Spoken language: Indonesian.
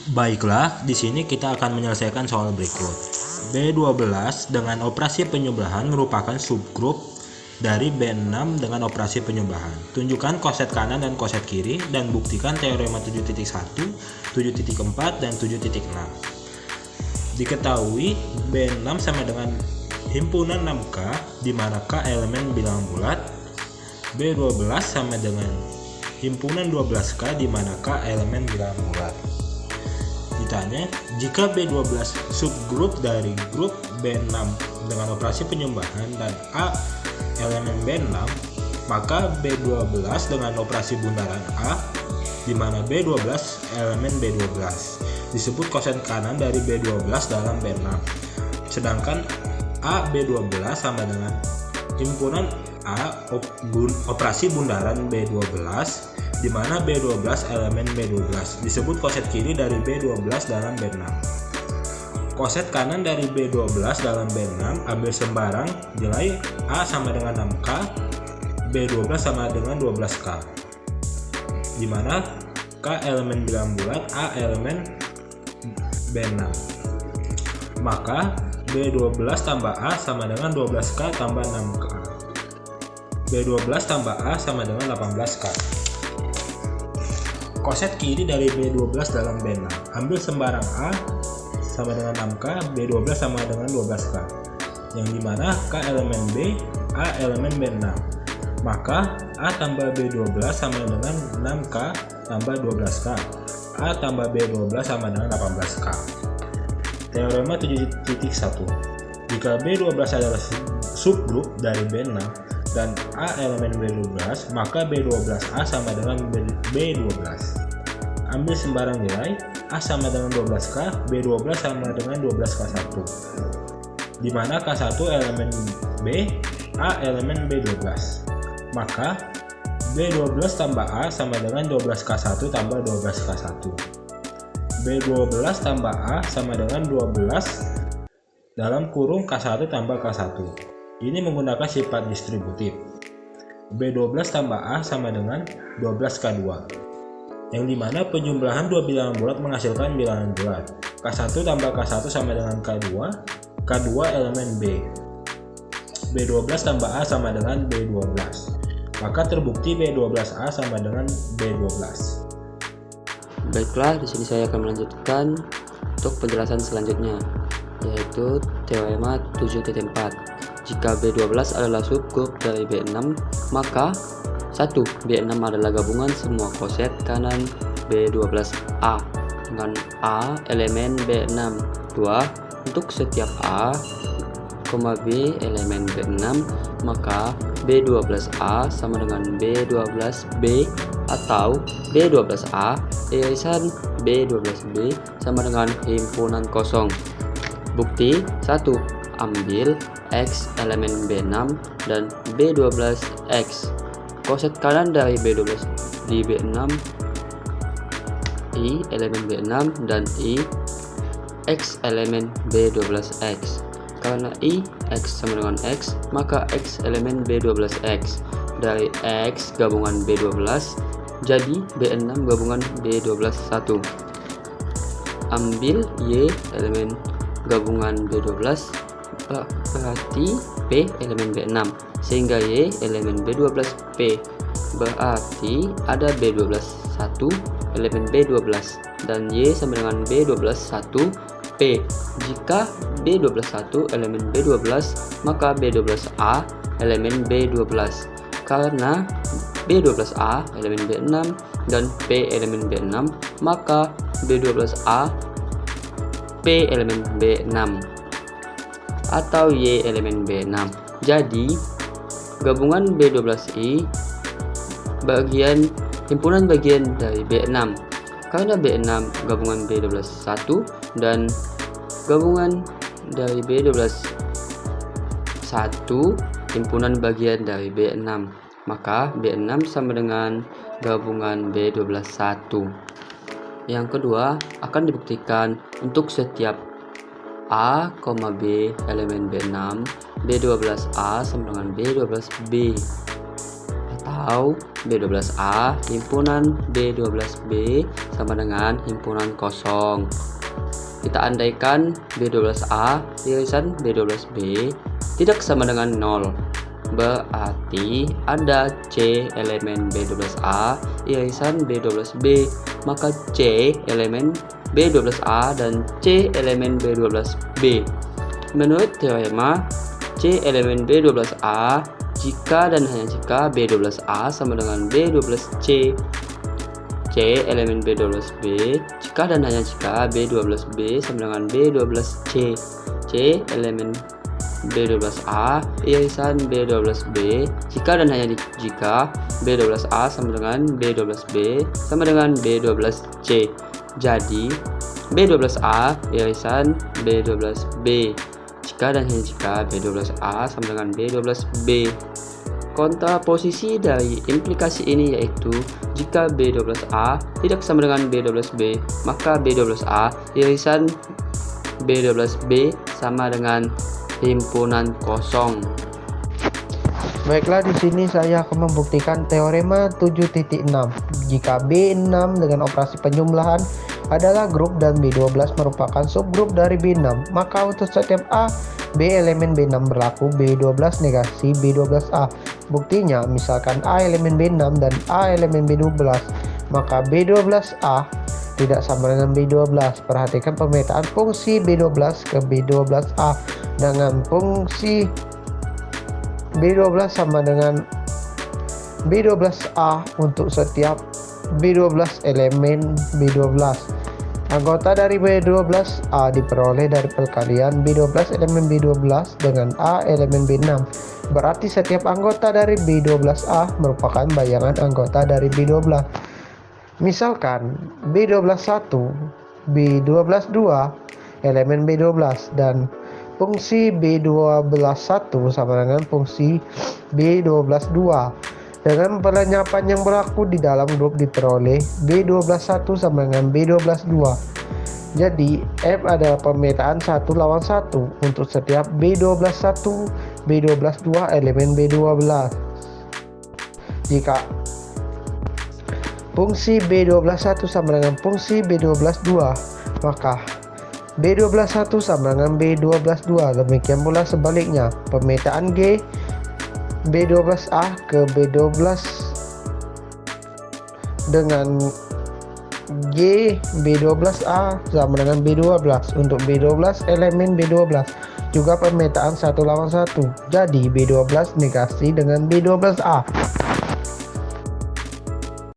Baiklah, di sini kita akan menyelesaikan soal berikut. B12 dengan operasi penyebelahan merupakan subgrup dari B6 dengan operasi penyebelahan. Tunjukkan koset kanan dan koset kiri dan buktikan teorema 7.1, 7.4, dan 7.6. Diketahui B6 sama dengan himpunan 6K di mana K elemen bilangan bulat. B12 sama dengan himpunan 12K di mana K elemen bilangan bulat. Ditanya, jika B12 subgrup dari grup B6 dengan operasi penyebelahan dan A elemen B6, maka B12 dengan operasi bundaran A di mana B12 elemen B12 disebut koset kanan dari B12 dalam B6. Sedangkan A B12 sama dengan himpunan A operasi bundaran B12 di mana B12 elemen B12 disebut koset kiri dari B12 dalam B6. Koset kanan dari B12 dalam B6 ambil sembarang nilai A sama dengan 6K, B12 sama dengan 12K, di mana K elemen bilangan bulat, A elemen B6. Maka B12 tambah A sama dengan 12K tambah 6K. B12 tambah A sama dengan 18K. Koset kiri dari B12 dalam B6. Ambil sembarang A sama dengan 6K, B12 sama dengan 12K. Yang dimana K elemen B, A elemen B6. Maka A tambah B12 sama dengan 6K tambah 12K. A tambah B12 sama dengan 18K. Teorema 7.1. Jika B12 adalah subgrup dari B6 dan A elemen B12, maka B12A sama dengan B12. Ambil sembarang nilai, A sama dengan 12K, B12 sama dengan 12K1, di mana K1 elemen B, A elemen B12. Maka B12 tambah A sama dengan 12K1 tambah 12K1. B12 tambah A sama dengan 12 dalam kurung K1 tambah K1. Ini menggunakan sifat distributif. B12 tambah A sama dengan 12K2, yang dimana penjumlahan dua bilangan bulat menghasilkan bilangan bulat. K1 tambah K1 sama dengan K2, K2 elemen B. B12 tambah A sama dengan B12. Maka terbukti B12A sama dengan B12. Baiklah, di sini saya akan melanjutkan untuk penjelasan selanjutnya, yaitu teorema 7.4. Jika B12 adalah subgrup dari B6, maka 1. B6 adalah gabungan semua koset kanan B12A dengan A elemen B6. 2. Untuk setiap A, B elemen B6, maka B12A sama dengan B12B atau B12A irisan B12B sama dengan himpunan kosong. Bukti 1. Ambil X elemen B6 dan B12X. Koset kanan dari B12 di B6 I elemen B6 dan I X elemen B12X. Karena I X sama dengan X, maka X elemen B12X. Dari X gabungan B12 jadi B6 gabungan B12 1. Ambil Y elemen gabungan B12, berarti P elemen B6, sehingga Y elemen B12P. Berarti ada B12 1 elemen B12 dan Y sama dengan B12 1P. Jika B12 1 elemen B12, maka B12A elemen B12. Karena B12A elemen B6 dan P elemen B6, maka B12A P elemen B6 atau Y elemen B6. Jadi gabungan B12I bagian himpunan bagian dari B6. Karena B6 gabungan B12 1 dan gabungan dari B12 1 himpunan bagian dari B6, maka B6 sama dengan gabungan B12 1. Yang kedua akan dibuktikan untuk setiap A, B elemen B6, B12A sama dengan B12B atau atau B12A himpunan B12B sama dengan himpunan kosong. Kita andaikan B12A irisan B12B tidak sama dengan 0. Berarti ada C elemen B12A irisan B12B, maka C elemen B12A dan C elemen B12B. Menurut teorema C elemen B12A jika dan hanya jika B12A sama dengan B12C. C elemen B12B jika dan hanya jika B12B sama dengan B12C. C elemen B12A irisan B12B jika dan hanya jika B12A sama dengan B12B sama dengan B12C. Jadi B12A irisan B12B jika dan hanya jika B12A sama dengan B12B. Kontraposisi dari implikasi ini yaitu jika B12A tidak sama dengan B12B, maka B12A irisan B12B sama dengan himpunan kosong. Baiklah, di sini saya akan membuktikan teorema 7.6. Jika B6 dengan operasi penjumlahan adalah grup dan B12 merupakan subgrup dari B6, maka untuk setiap A, B elemen B6 berlaku B12 negasi B12A. Buktinya, misalkan A elemen B6 dan A elemen B12, maka B12A tidak sama dengan B12. Perhatikan pemetaan fungsi B12 ke B12A dengan fungsi B12 sama dengan B12A untuk setiap B12 elemen B12. Anggota dari B12A diperoleh dari perkalian B12 elemen B12 dengan A elemen B6. Berarti setiap anggota dari B12A merupakan bayangan anggota dari B12. Misalkan B12-1, B12-2 elemen B12 dan fungsi B12-1 sama dengan fungsi B12-2. Dengan pelenyapan yang berlaku di dalam grup diperoleh B12-1 sama dengan B12-2. Jadi F adalah pemetaan 1 lawan 1 untuk setiap B12-1, B12-2 elemen B12. Jika fungsi B12-1 sama dengan fungsi B12-2, maka B12-1 sama dengan B12-2. Demikian pula sebaliknya, pemetaan G B12A ke B12 dengan G B12A sama dengan B12 untuk B12 elemen B12. Juga pemetaan 1 lawan 1. Jadi B12 negasi dengan B12A.